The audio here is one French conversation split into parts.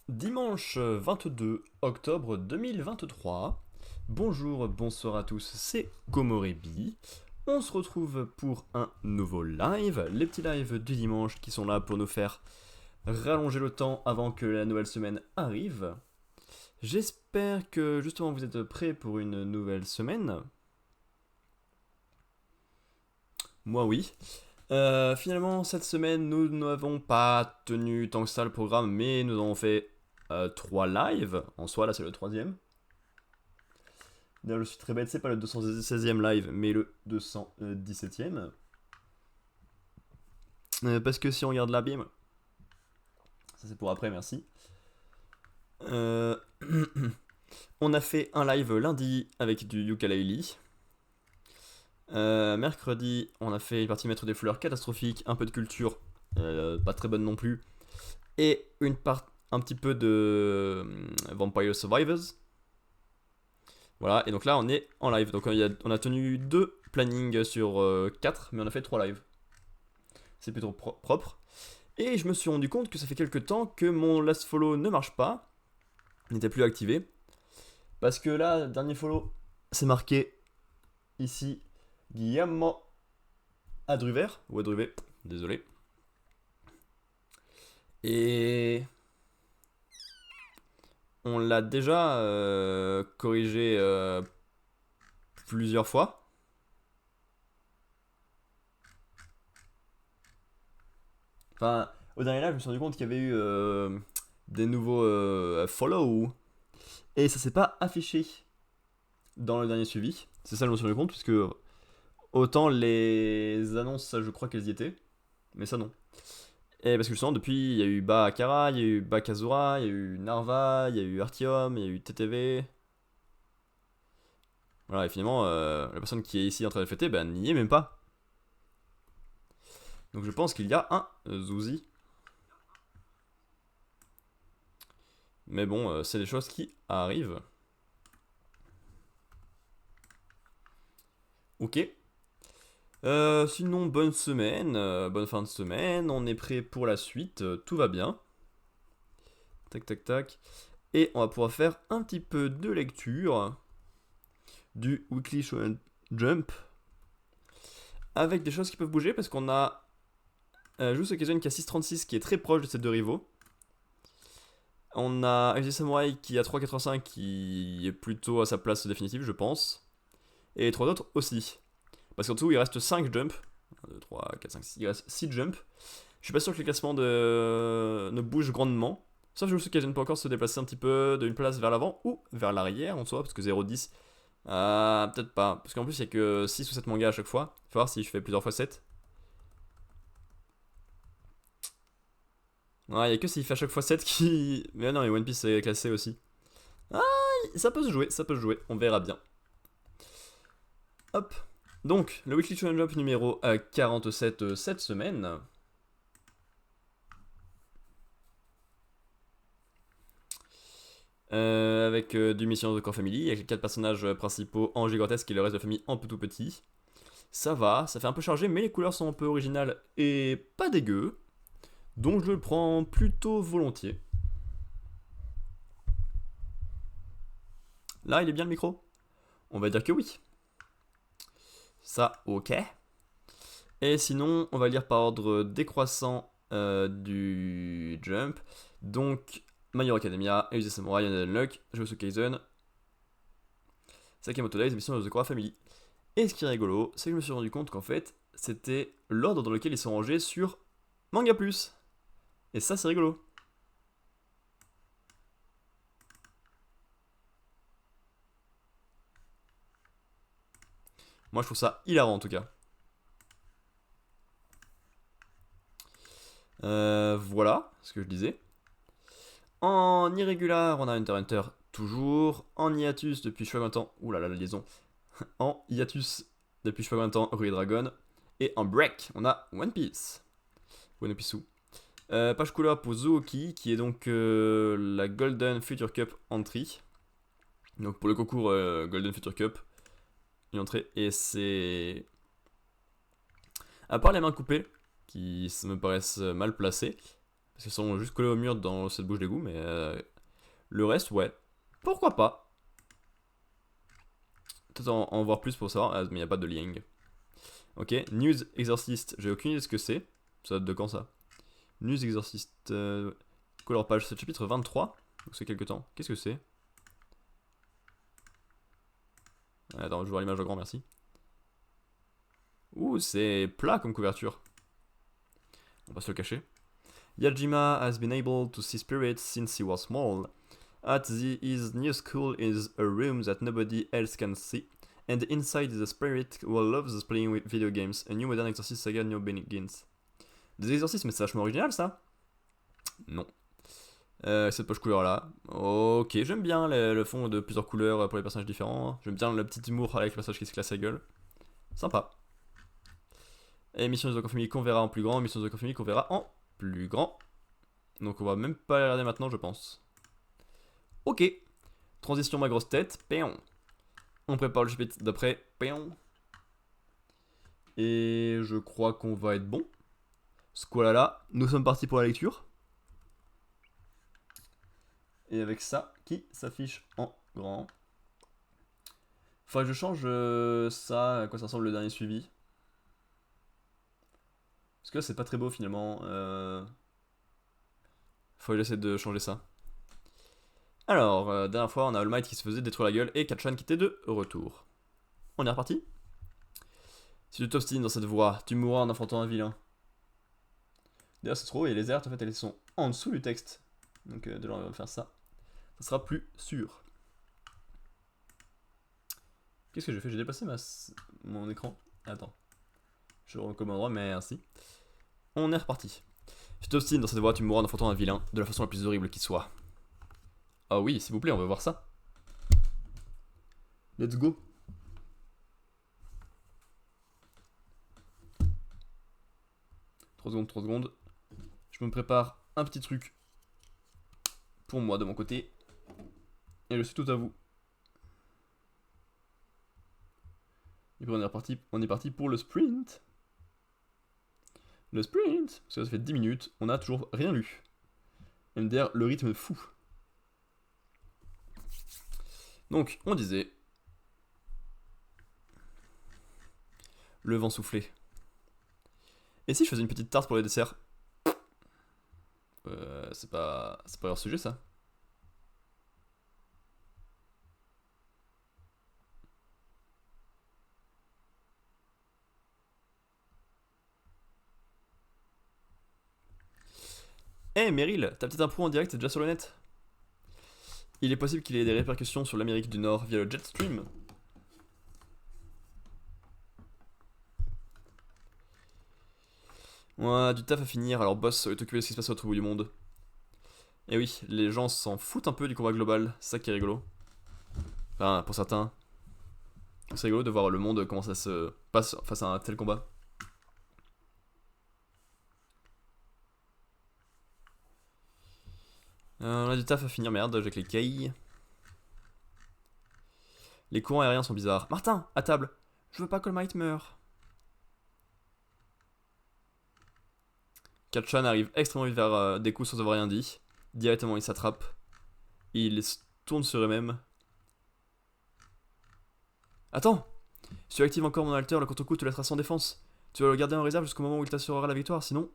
Dimanche 22 octobre 2023. Bonjour, bonsoir à tous, c'est Komorebi. On se retrouve pour un nouveau live, les petits lives du dimanche qui sont là pour nous faire rallonger le temps avant que la nouvelle semaine arrive. J'espère que justement vous êtes prêts pour une nouvelle semaine. Moi oui. Finalement, cette semaine, nous n'avons pas tenu tant que ça le programme, mais nous avons fait 3 lives. En soi, là, c'est le troisième. D'ailleurs, je suis très bête, c'est pas le 216e live, mais le 217e. Parce que si on regarde l'abîme, ça c'est pour après, merci. Euh, on a fait un live lundi avec du ukulele. Mercredi, on a fait une partie maître des fleurs catastrophique, un peu de culture, pas très bonne non plus, et un petit peu de Vampire Survivors. Voilà, et donc là on est en live. Donc on a tenu 2 plannings sur 4, mais on a fait 3 lives. C'est plutôt propre. Et je me suis rendu compte que ça fait quelques temps que mon last follow ne marche pas, n'était plus activé. Parce que là, dernier follow, c'est marqué ici Guillermo Adruver, ou Adruvé, désolé. Et on l'a déjà corrigé plusieurs fois. Enfin, au dernier live, je me suis rendu compte qu'il y avait eu des nouveaux follow. Et ça s'est pas affiché dans le dernier suivi. C'est ça, je me suis rendu compte, puisque autant les annonces, ça, je crois qu'elles y étaient. Mais ça, non. Et parce que justement, depuis, il y a eu Bakara, il y a eu Bakazura, il y a eu Narva, il y a eu Artium, il y a eu TTV. Voilà, et finalement, la personne qui est ici en train de fêter, ben, n'y est même pas. Donc je pense qu'il y a un Zouzi. Mais bon, c'est des choses qui arrivent. Ok. Sinon, bonne semaine, bonne fin de semaine. On est prêt pour la suite, tout va bien. Tac, tac, tac. Et on va pouvoir faire un petit peu de lecture du Weekly Shonen Jump avec des choses qui peuvent bouger parce qu'on a juste Occasion qui a 6,36 qui est très proche de ces deux rivaux. On a AG Samurai qui a 3,85 qui est plutôt à sa place définitive, je pense. Et les trois autres aussi. Parce qu'en dessous, il reste 5 jumps. 1, 2, 3, 4, 5, 6. Il reste 6 jumps. Je suis pas sûr que les classements ne bougent grandement. Sauf que Occasion peut encore se déplacer un petit peu d'une place vers l'avant ou vers l'arrière en soi, parce que 0,10. Peut-être pas. Parce qu'en plus, il y a que 6 ou 7 mangas à chaque fois. Faut voir si je fais plusieurs fois 7. Ouais, il y a que s'il fait à chaque fois 7 qui. Mais non, et One Piece est classé aussi. Ah, ça peut se jouer, ça peut se jouer. On verra bien. Hop. Donc, le Weekly Shonen Jump numéro 47 cette semaine. Avec du Mission de Core Family, avec les 4 personnages principaux en gigantesque et le reste de la famille en tout petit. Ça va, ça fait un peu chargé, mais les couleurs sont un peu originales et pas dégueu. Donc je le prends plutôt volontiers. Là, il est bien le micro? On va dire que oui. Ça, ok. Et sinon, on va lire par ordre décroissant du Jump. Donc, My Hero Academia, Elise Samurai, Yann Luck, Jujutsu Kaisen, Sakamoto Days, Mission of the Korra Family. Et ce qui est rigolo, c'est que je me suis rendu compte qu'en fait, c'était l'ordre dans lequel ils sont rangés sur Manga Plus. Et ça, c'est rigolo. Moi, je trouve ça hilarant en tout cas. Voilà ce que je disais. En irrégular, on a Hunter x Hunter toujours. En hiatus depuis je sais pas combien de temps. Ouh là là, la liaison. En hiatus depuis je sais pas combien de temps, Ruby Dragon. Et en break, on a One Piece. One Piece. Page couleur pour Zooki, qui est donc la Golden Future Cup Entry. Donc pour le concours Golden Future Cup, une entrée. Et c'est. À part les mains coupées, qui me paraissent mal placées, Parce qu'elles sont juste collées au mur dans cette bouche d'égout, mais le reste, ouais. Pourquoi pas? Peut-être en voir plus pour savoir, mais il n'y a pas de lien. Ok, News Exorcist, j'ai aucune idée de ce que c'est. Ça date de quand ça? News Exorcist, color page, c'est le chapitre 23, donc c'est quelques temps. Qu'est-ce que c'est? Attends, je vois l'image au grand, merci. Ouh, c'est plat comme couverture. On va se le cacher. Yajima has been able to see spirits since he was small. His new school is a room that nobody else can see. And inside is a spirit who loves playing with video games. A new modern exorcist saga new begins. Des exorcismes, mais c'est vachement original ça? Non. Cette poche couleur là. Ok, j'aime bien le fond de plusieurs couleurs pour les personnages différents. J'aime bien le petit humour avec le personnage qui se classe la gueule. Sympa. Et Mission de Family qu'on verra en plus grand. Mission de Family qu'on verra en plus grand. Donc on va même pas les regarder maintenant, je pense. Ok. Transition ma grosse tête. Péon. On prépare le chapitre d'après. Péon. Et je crois qu'on va être bon. Squalala, nous sommes partis pour la lecture. Et avec ça, qui s'affiche en grand. Faudrait que je change ça, à quoi ça ressemble le dernier suivi. Parce que là, c'est pas très beau finalement. Faudrait que j'essaie de changer ça. Alors, dernière fois, on a All Might qui se faisait détruire la gueule et Katchan qui était de retour. On est reparti. Si tu t'obstines dans cette voie, tu mourras en affrontant un vilain. D'ailleurs, c'est trop, et les alertes, en fait, elles sont en dessous du texte. Donc, de là, on va faire ça. Ça sera plus sûr. Qu'est-ce que j'ai fait? J'ai déplacé mon écran. Attends. Je recommande endroit, mais ainsi. On est reparti. Si tu t'obstines dans cette voie, tu mourras en affrontant un vilain, de la façon la plus horrible qui soit. Ah oui, s'il vous plaît, on va voir ça. Let's go. Trois secondes. Je me prépare un petit truc pour moi de mon côté. Et je suis tout à vous. Et puis on est parti pour le sprint. Le sprint, parce que ça fait 10 minutes, on n'a toujours rien lu. MDR, le rythme fou. Donc, on disait... Le vent soufflé. Et si je faisais une petite tarte pour les desserts? C'est pas leur sujet ça. Eh Meryl, ta petite impro en direct est déjà sur le net. Il est possible qu'il ait des répercussions sur l'Amérique du Nord via le jet stream. Ouais, du taf à finir, alors boss est occupé de ce qui se passe à l'autre bout du monde. Et oui, les gens s'en foutent un peu du combat global, c'est ça qui est rigolo. Enfin, pour certains. C'est rigolo de voir le monde comment ça se passe face à un tel combat. On a du taf à finir, merde, avec les cailles. Les courants aériens sont bizarres. Martin, à table. Je veux pas que le Might meure. Katchan arrive extrêmement vite vers Deku sans avoir rien dit. Directement, il s'attrape. Il tourne sur eux-mêmes. Attends! Si tu actives encore mon alter, le contre-coup te laissera sans défense. Tu vas le garder en réserve jusqu'au moment où il t'assurera la victoire, sinon...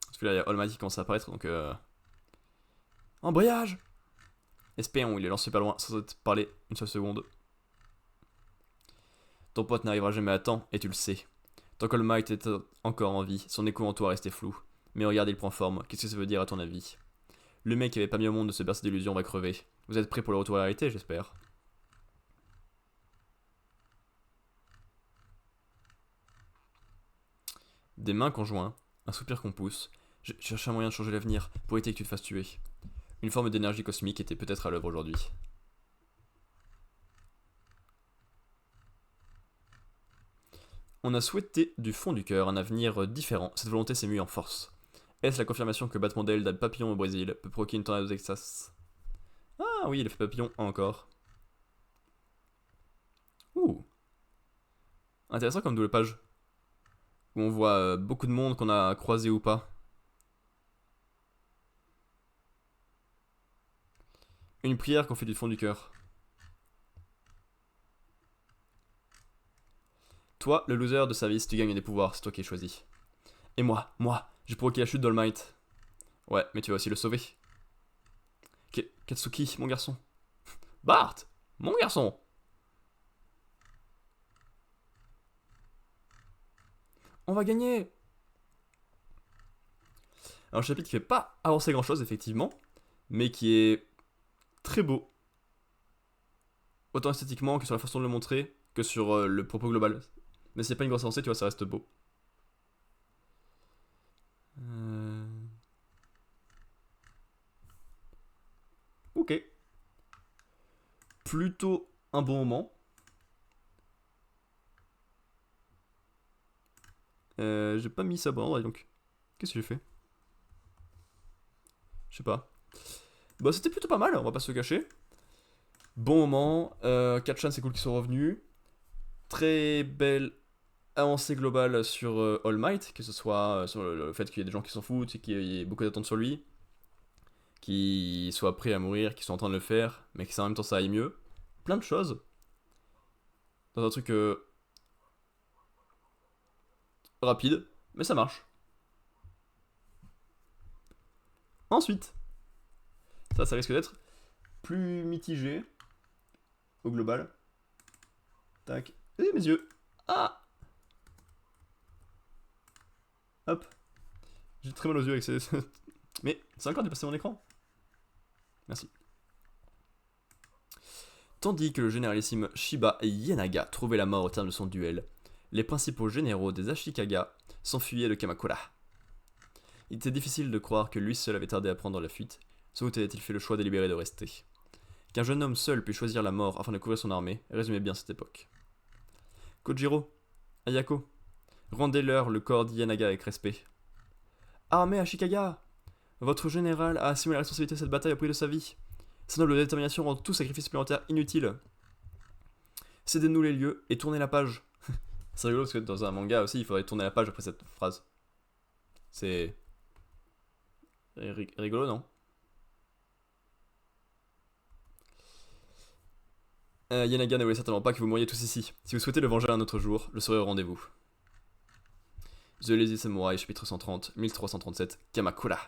Parce que là, il y a All Might qui commence à apparaître, donc... Embrayage! Espérons, il est lancé pas loin, sans te parler une seule seconde. Ton pote n'arrivera jamais à temps, et tu le sais. Tant qu'All Might est encore en vie, son écho en toi restait flou. Mais regarde, il prend forme. Qu'est-ce que ça veut dire à ton avis? Le mec qui avait pas mis au monde de se bercer d'illusions va crever. Vous êtes prêts pour le retour à la réalité, j'espère. Des mains conjointes, un soupir qu'on pousse. Je cherche un moyen de changer l'avenir pour éviter que tu te fasses tuer. Une forme d'énergie cosmique était peut-être à l'œuvre aujourd'hui. On a souhaité du fond du cœur un avenir différent. Cette volonté s'est mue en force. Est-ce la confirmation que battement d'aile d'un papillon au Brésil peut provoquer une tornade au Texas? Ah oui, l'effet papillon encore. Ouh. Intéressant comme double page. où on voit beaucoup de monde qu'on a croisé ou pas. Une prière qu'on fait du fond du cœur. Toi, le loser de service, tu gagnes des pouvoirs, c'est toi qui es choisi. Et moi, j'ai provoqué la chute d'All Might. Ouais, mais tu vas aussi le sauver. Katsuki, mon garçon. Bart, mon garçon. On va gagner. Alors, un chapitre qui fait pas avancer grand chose, effectivement, mais qui est très beau. Autant esthétiquement que sur la façon de le montrer, que sur le propos global. Mais c'est pas une grosse avancée, tu vois, ça reste beau. Ok. Plutôt un bon moment. J'ai pas mis ça bon endroit, donc. Qu'est-ce que j'ai fait? Je sais pas. Bah, c'était plutôt pas mal, on va pas se le cacher. Bon moment. 4 c'est cool qu'ils soient revenus. Très belle avancée globale sur All Might, que ce soit sur le fait qu'il y ait des gens qui s'en foutent et qu'il y ait beaucoup d'attentes sur lui, qui soient prêts à mourir, qui sont en train de le faire, mais que en même temps ça aille mieux. Plein de choses. Dans un truc rapide, mais ça marche. Ensuite, ça risque d'être plus mitigé au global. Tac. Et mes yeux. Ah. Hop. J'ai très mal aux yeux avec ces... Mais c'est encore dépassé mon écran. Merci. Tandis que le généralissime Shiba Yenaga trouvait la mort au terme de son duel, les principaux généraux des Ashikaga s'enfuyaient de Kamakura. Il était difficile de croire que lui seul avait tardé à prendre la fuite, sans doute avait-il fait le choix délibéré de rester. Qu'un jeune homme seul pût choisir la mort afin de couvrir son armée résumait bien cette époque. Kojiro, Ayako, rendez-leur le corps d'Yenaga avec respect. Armée Ashikaga, votre général a assumé la responsabilité de cette bataille au prix de sa vie. Sa noble détermination rend tout sacrifice supplémentaire inutile. Cédez-nous les lieux et tournez la page. C'est rigolo parce que dans un manga aussi, il faudrait tourner la page après cette phrase. C'est rigolo, non? Yenaga ne voulait certainement pas que vous mouriez tous ici. Si vous souhaitez le venger un autre jour, je serai au rendez-vous. The Lazy Samurai, chapitre 130, 1337, Kamakura.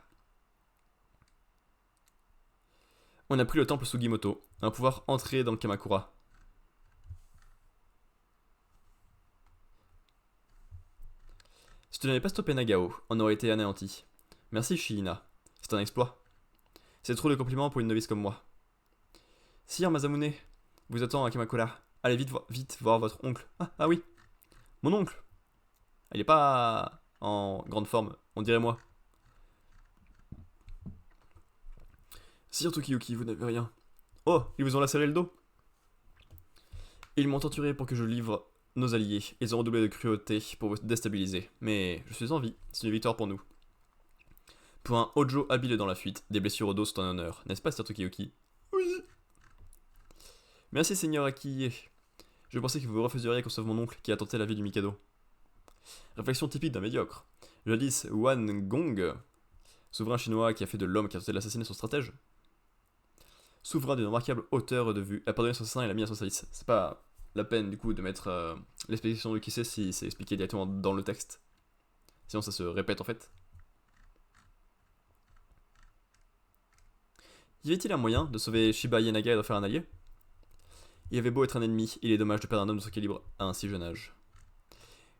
On a pris le temple Sugimoto, un pouvoir entrer dans le Kamakura. Si tu n'avais pas stoppé Nagao, on aurait été anéanti. Merci Shiina, c'est un exploit. C'est trop de compliments pour une novice comme moi. Sire Masamune, vous attend à Kamakura. Allez vite voir votre oncle. Ah oui, mon oncle. Il est pas en grande forme, on dirait moi. Sire Tokiyuki, vous n'avez rien. Oh, ils vous ont lacéré le dos. Ils m'ont torturé pour que je livre nos alliés. Ils ont redoublé de cruauté pour vous déstabiliser. Mais je suis en vie, c'est une victoire pour nous. Pour un Hojo habile dans la fuite, des blessures au dos sont un honneur, n'est-ce pas, Sir Tokiyuki? Oui. Merci, Seigneur Akiye. Je pensais que vous refuseriez qu'on sauve mon oncle qui a tenté la vie du Mikado. Réflexion typique d'un médiocre. Jadis, Wan Gong, souverain chinois qui a fait de l'homme qui a tenté d'assassiner son stratège. Souverain d'une remarquable hauteur de vue, a pardonné son assassin et l'a mis à son service. C'est pas la peine du coup de mettre l'explication de qui c'est si c'est expliqué directement dans le texte. Sinon ça se répète en fait. Y avait-il un moyen de sauver Shiba Yenaga et d'en faire un allié? Il avait beau être un ennemi, il est dommage de perdre un homme de son calibre à un si jeune âge.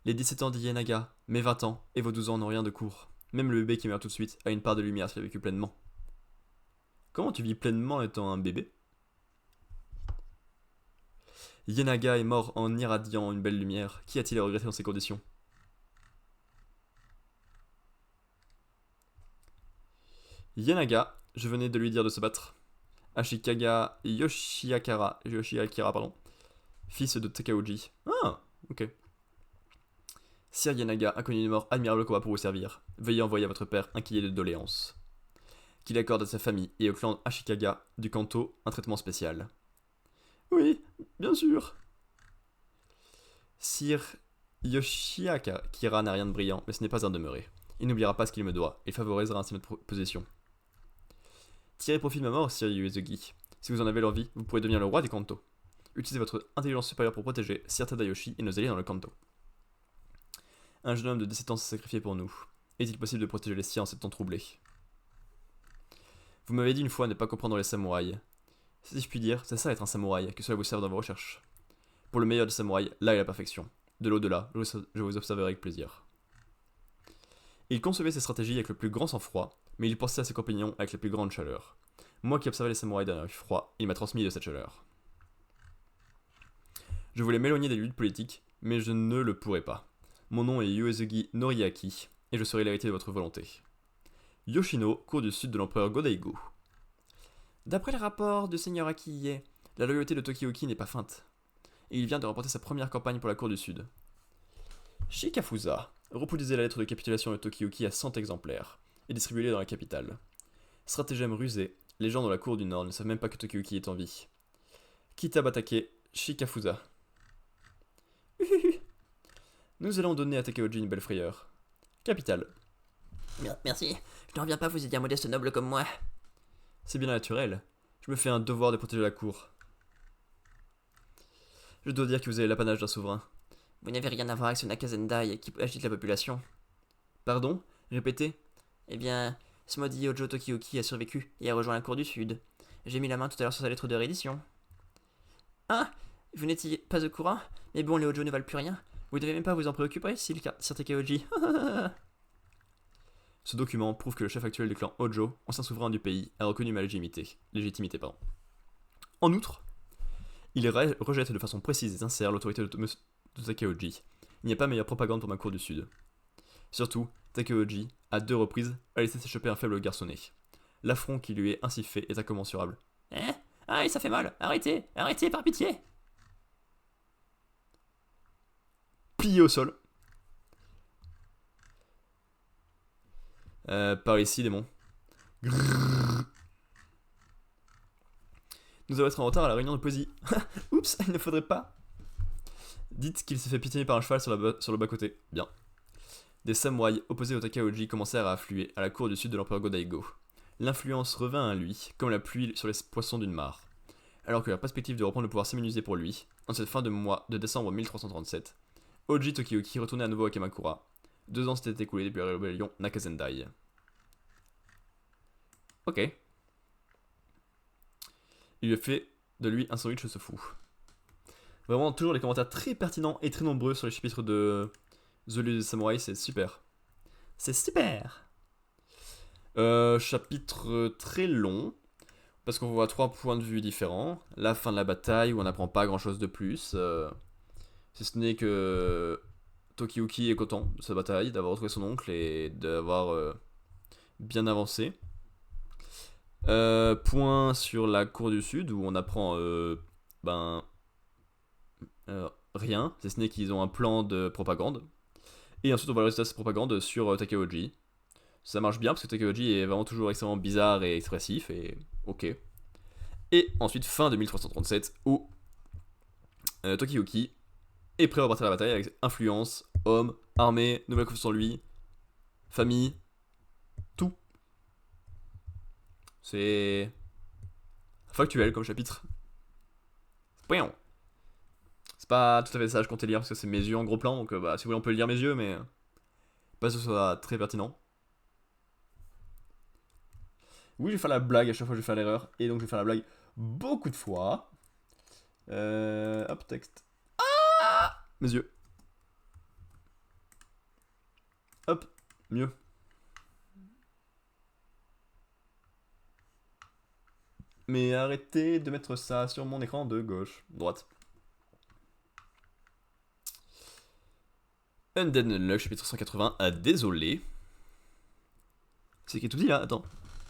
Les 17 ans d'Yenaga, mes 20 ans et vos 12 ans n'ont rien de court. Même le bébé qui meurt tout de suite a une part de lumière s'il a vécu pleinement. Comment tu vis pleinement étant un bébé? Yenaga est mort en irradiant une belle lumière. Qui a-t-il à regretter dans ces conditions? Yenaga, je venais de lui dire de se battre. Ashikaga Yoshiakira, pardon, fils de Takauji. Ah, ok. Sir Yenaga a connu une mort admirable combat pour vous servir. Veuillez envoyer à votre père un cahier de doléances. Qu'il accorde à sa famille et au clan Ashikaga du Kanto un traitement spécial. Oui, bien sûr. Sir Yoshiakira n'a rien de brillant, mais ce n'est pas un demeuré. Il n'oubliera pas ce qu'il me doit, et favorisera ainsi notre position. Tirez profit de ma mort, Sir Uesugi. Si vous en avez l'envie, vous pourrez devenir le roi des Kanto. Utilisez votre intelligence supérieure pour protéger Sir Tadayoshi et nos alliés dans le Kanto. Un jeune homme de 17 ans s'est sacrifié pour nous. Est-il possible de protéger les siens en ces temps troublés? Vous m'avez dit une fois ne pas comprendre les samouraïs. Si je puis dire, c'est ça être un samouraï, que cela vous serve dans vos recherches. Pour le meilleur des samouraïs, là est la perfection. De l'au-delà, je vous observerai avec plaisir. Il concevait ses stratégies avec le plus grand sang-froid, mais il pensait à ses compagnons avec la plus grande chaleur. Moi qui observais les samouraïs d'un œil froid, il m'a transmis de cette chaleur. Je voulais m'éloigner des luttes politiques, mais je ne le pourrai pas. Mon nom est Uesugi Noriaki, et je serai l'héritier de votre volonté. Yoshino, cour du sud de l'empereur Go-Daigo. D'après le rapport du seigneur Akiye, la loyauté de Tokioki n'est pas feinte, et il vient de remporter sa première campagne pour la cour du sud. Shikafusa, reproduisez la lettre de capitulation de Tokioki à 100 exemplaires, et distribuez-les dans la capitale. Stratagème rusé, les gens dans la cour du nord ne savent même pas que Tokioki est en vie. Kitabatake, Shikafusa. Nous allons donner à Takeoji une belle frayeur. Capitale. Merci, je ne reviens pas vous aider un modeste noble comme moi. C'est bien naturel. Je me fais un devoir de protéger la cour. Je dois dire que vous avez l'apanage d'un souverain. Vous n'avez rien à voir avec ce Nakazendai qui agite la population. Pardon? Répétez. Eh bien, ce maudit Hojo Tokioki a survécu et a rejoint la cour du sud. J'ai mis la main tout à l'heure sur sa lettre de réédition. Ah, vous n'étiez pas au courant? Mais bon, les Hojo ne valent plus rien. Vous ne devez même pas vous en préoccuper, Sir Takeoji. Ce document prouve que le chef actuel du clan Hojo, ancien souverain du pays, a reconnu ma légitimité. En outre, il rejette de façon précise et sincère l'autorité de Takeoji. Il n'y a pas meilleure propagande pour ma cour du sud. Surtout, Takeoji, à 2 reprises, a laissé s'échapper un faible garçonnet. L'affront qui lui est ainsi fait est incommensurable. Hein? Ah, ça fait mal. Arrêtez, arrêtez, par pitié. Plié au sol. Par ici, démon. Grrr. Nous allons être en retard à la réunion de poésie. Oups, il ne faudrait pas. Dites qu'il s'est fait piétiner par un cheval sur le bas-côté. Bien. Des samouraïs opposés au Takeoji commencèrent à affluer à la cour du sud de l'empereur Go-Daigo. L'influence revint à lui, comme la pluie sur les poissons d'une mare. Alors que la perspective de reprendre le pouvoir s'amenuisait pour lui, en cette fin de mois de décembre 1337, Oji Tokioki retournait à nouveau à Kamakura. 2 ans s'étaient écoulés depuis la rébellion Nakazendai. Ok. Il lui a fait de lui un sandwich ce fou. Vraiment, toujours des commentaires très pertinents et très nombreux sur les chapitres de The Lieu des Samouraïs, c'est super. C'est super. Chapitre très long, parce qu'on voit 3 points de vue différents. La fin de la bataille, où on n'apprend pas grand chose de plus. Si ce n'est que Tokioki est content de sa bataille, d'avoir retrouvé son oncle et d'avoir bien avancé. Point sur la cour du sud, où on apprend rien, si ce n'est qu'ils ont un plan de propagande. Et ensuite on voit le résultat de cette propagande sur Takeoji. Ça marche bien parce que Takeoji est vraiment toujours extrêmement bizarre et expressif et ok. Et ensuite fin de 1337 où Tokioki est prêt à repartir à la bataille avec influence, homme, armée, nouvelle confiance en lui, famille, tout. C'est factuel comme chapitre. C'est pas tout à fait ça, je comptais lire parce que c'est mes yeux en gros plan, donc si vous voulez on peut lire mes yeux, mais pas que ce soit très pertinent. Oui, je vais faire la blague, à chaque fois je vais faire l'erreur, et donc je vais faire la blague beaucoup de fois. Hop, texte. Ah, mes yeux. Hop, mieux. Mais arrêtez de mettre ça sur mon écran de gauche, droite. Undead Unluck, chapitre 180, désolé. C'est qui est tout dit là, attends.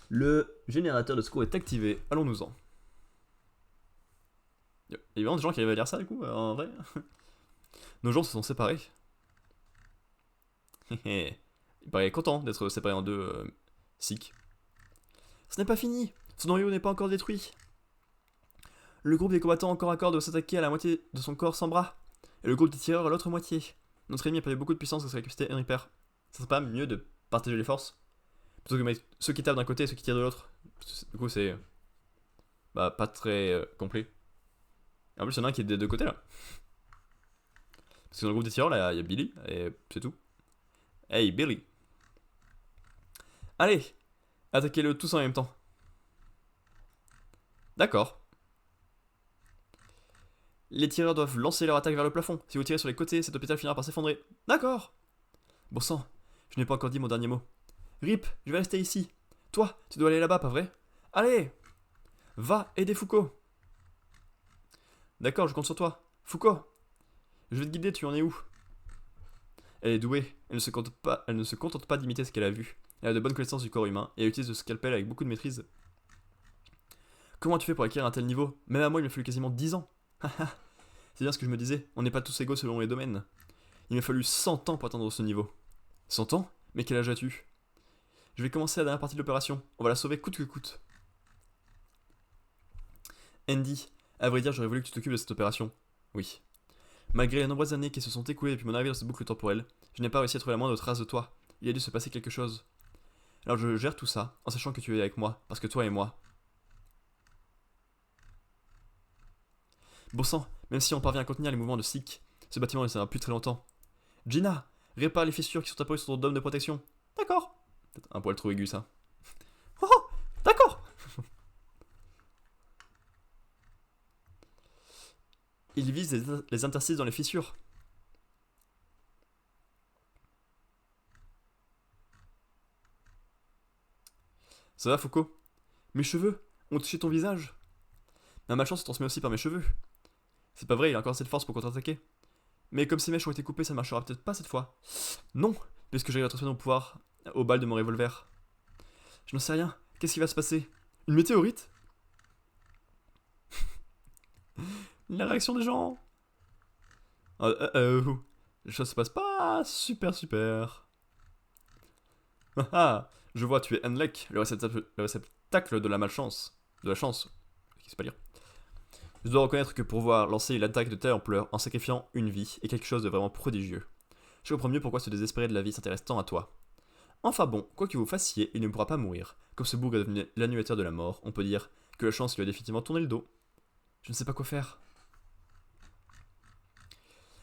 Le générateur de secours est activé, allons-nous-en. Il y a vraiment des gens qui arrivent à lire ça du coup, en vrai. Nos gens se sont séparés. Il paraît content d'être séparé en deux, sick. Ce n'est pas fini, son noyau n'est pas encore détruit. Le groupe des combattants encore à corps doit s'attaquer à la moitié de son corps sans bras, et le groupe des tireurs à l'autre moitié. Notre ennemi a perdu beaucoup de puissance grâce à la capacité Henry Père. Ça serait pas mieux de partager les forces? Plutôt que de mettre ceux qui tapent d'un côté et ceux qui tirent de l'autre. Du coup, c'est. Bah, pas très complet. En plus, il y en a un qui est des deux côtés là. Parce que dans le groupe des tireurs, là, il y a Billy, et c'est tout. Hey, Billy. Allez, attaquez-le tous en même temps. D'accord. Les tireurs doivent lancer leur attaque vers le plafond. Si vous tirez sur les côtés, cet hôpital finira par s'effondrer. D'accord. Bon sang, je n'ai pas encore dit mon dernier mot. Rip, je vais rester ici. Toi, tu dois aller là-bas, pas vrai? Allez, va aider Foucault. D'accord, je compte sur toi. Foucault, je vais te guider, tu en es où? Elle est douée, elle ne se contente pas d'imiter ce qu'elle a vu. Elle a de bonnes connaissances du corps humain et elle utilise le scalpel avec beaucoup de maîtrise. Comment tu fais pour acquérir un tel niveau? Même à moi, il m'a fallu quasiment 10 ans. C'est bien ce que je me disais, on n'est pas tous égaux selon les domaines. Il m'a fallu 100 ans pour atteindre ce niveau. 100 ans? Mais quel âge as-tu? Je vais commencer la dernière partie de l'opération. On va la sauver coûte que coûte. Andy, à vrai dire, j'aurais voulu que tu t'occupes de cette opération. Oui. Malgré les nombreuses années qui se sont écoulées depuis mon arrivée dans cette boucle temporelle, je n'ai pas réussi à trouver la moindre trace de toi. Il a dû se passer quelque chose. Alors je gère tout ça, en sachant que tu es avec moi, parce que toi et moi. Bon sang, même si on parvient à contenir les mouvements de Sikh, ce bâtiment ne tiendra plus très longtemps. Gina, répare les fissures qui sont apparues sur ton dôme de protection. D'accord. Peut-être un poil trop aigu ça. Oh, oh, d'accord. Il vise les interstices dans les fissures. Ça va, Foucault? Mes cheveux ont touché ton visage? Ma malchance se transmet aussi par mes cheveux. C'est pas vrai, il a encore assez de force pour contre-attaquer. Mais comme ces mèches ont été coupées, ça ne marchera peut-être pas cette fois. Non, puisque j'arrive à transmettre mon pouvoir aux balles de mon revolver. Je n'en sais rien. Qu'est-ce qui va se passer? Une météorite? La réaction des gens. Les choses se passent pas super. Ah ah, je vois, tu es Henlek, le réceptacle de la malchance. De la chance. Je sais pas lire. Je dois reconnaître que pouvoir lancer une attaque de telle ampleur en sacrifiant une vie est quelque chose de vraiment prodigieux. Je comprends mieux pourquoi ce désespéré de la vie s'intéresse tant à toi. Enfin bon, quoi que vous fassiez, il ne pourra pas mourir. Comme ce bougre est devenu l'annulateur de la mort, on peut dire que la chance lui a définitivement tourné le dos. Je ne sais pas quoi faire.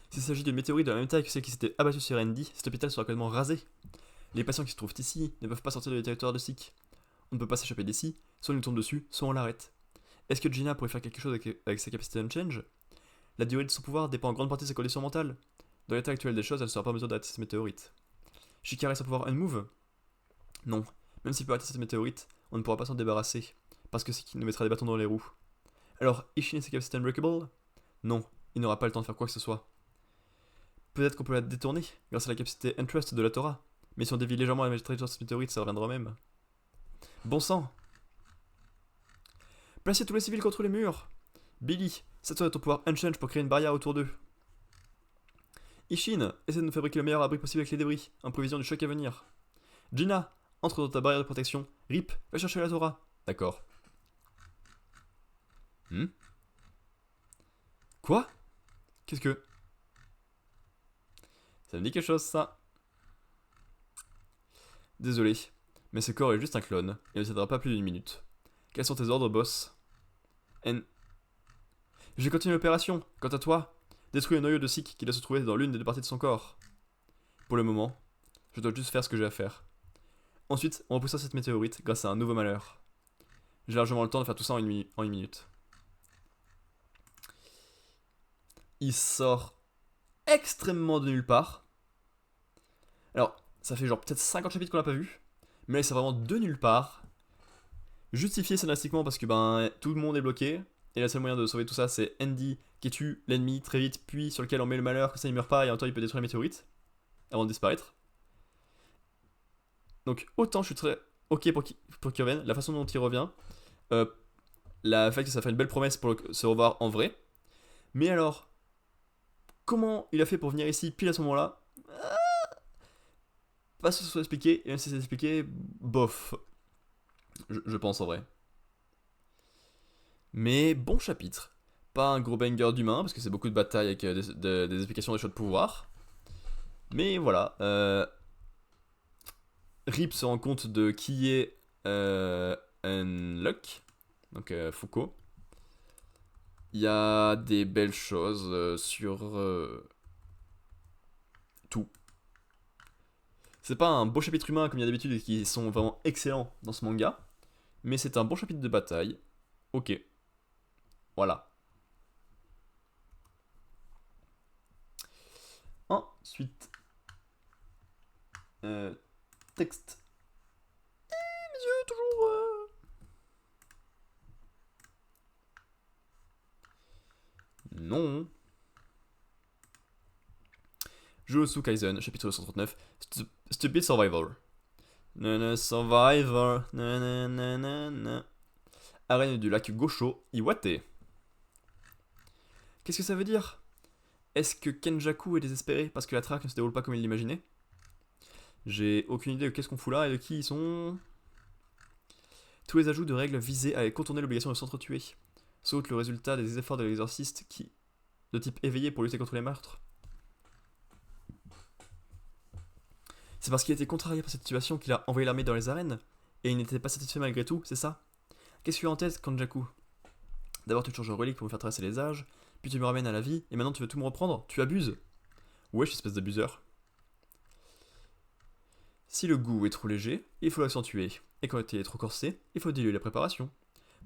S'il s'agit d'une météorite de la même taille que celle qui s'était abattue sur Andy, cet hôpital sera complètement rasé. Les patients qui se trouvent ici ne peuvent pas sortir de territoire de Sikh. On ne peut pas s'échapper d'ici, soit on nous tombe dessus, soit on l'arrête. Est-ce que Gina pourrait faire quelque chose avec sa capacité Unchange? La durée de son pouvoir dépend en grande partie de ses conditions mentales. Dans l'état actuel des choses, elle ne sera pas en mesure d'arrêter cette météorite. Shikara a son pouvoir Unmove? Non. Même s'il peut arrêter cette météorite, on ne pourra pas s'en débarrasser, parce que c'est qui nous mettra des bâtons dans les roues. Alors, Ishin et ses capacités Unbreakable? Non, il n'aura pas le temps de faire quoi que ce soit. Peut-être qu'on peut la détourner, grâce à la capacité Entrust de la Torah. Mais si on dévie légèrement la trajectoire de cette météorite, ça reviendra au même. Bon sang! Placez tous les civils contre les murs! Billy, sers-toi de ton pouvoir Unchange pour créer une barrière autour d'eux. Ishin, essaie de nous fabriquer le meilleur abri possible avec les débris, en prévision du choc à venir. Gina, entre dans ta barrière de protection. Rip, va chercher la Torah. D'accord. Quoi? Qu'est-ce que... Ça me dit quelque chose, ça. Désolé, mais ce corps est juste un clone, et ne tiendra pas plus d'une minute. Quels sont tes ordres, boss? Je vais continuer l'opération. Quant à toi, détruis le noyau de Sikh qui doit se trouver dans l'une des deux parties de son corps. Pour le moment, je dois juste faire ce que j'ai à faire. Ensuite, on repoussera cette météorite grâce à un nouveau malheur. J'ai largement le temps de faire tout ça en une minute. Il sort extrêmement de nulle part. Alors, ça fait genre peut-être 50 chapitres qu'on l'a pas vu. Mais là, c'est vraiment de nulle part. Justifié scénaristiquement parce que ben tout le monde est bloqué. Et le seul moyen de sauver tout ça, c'est Andy qui tue l'ennemi très vite, puis sur lequel on met le malheur, que ça il meurt pas, et en même temps il peut détruire la météorite avant de disparaître. Donc autant je suis très ok pour qu'il revienne, la façon dont il revient, la fait que ça fait une belle promesse pour se revoir en vrai. Mais alors, comment il a fait pour venir ici pile à ce moment-là? Pas ce que ce soit expliqué, et même si c'est expliqué, bof. Je pense en vrai. Mais bon chapitre. Pas un gros banger d'humain, parce que c'est beaucoup de batailles avec des explications des choix de pouvoir. Mais voilà. Rip se rend compte de qui est Unlock, donc Foucault. Il y a des belles choses sur tout. C'est pas un beau chapitre humain comme il y a d'habitude et qui sont vraiment excellents dans ce manga, mais c'est un bon chapitre de bataille. Ok, voilà. Ensuite, texte. Mes yeux, toujours. Non. Jujutsu Kaisen, chapitre 239. Stupid Survivor. Nana Survivor. Nanana. Arène du lac Gosho, Iwate. Qu'est-ce que ça veut dire? Est-ce que Kenjaku est désespéré parce que la traque ne se déroule pas comme il l'imaginait? J'ai aucune idée de qu'est-ce qu'on fout là et de qui ils sont. Tous les ajouts de règles visés à contourner l'obligation de s'entretuer. Saute le résultat des efforts de l'exorciste qui, de type éveillé pour lutter contre les meurtres. C'est parce qu'il était contrarié par cette situation qu'il a envoyé l'armée dans les arènes, et il n'était pas satisfait malgré tout, c'est ça? Qu'est-ce que tu as en tête, Kanjaku? D'abord tu te changes en relique pour me faire traverser les âges, puis tu me ramènes à la vie, et maintenant tu veux tout me reprendre? Tu abuses! Wesh, espèce d'abuseur. Si le goût est trop léger, il faut l'accentuer, et quand il est trop corsé, il faut diluer la préparation.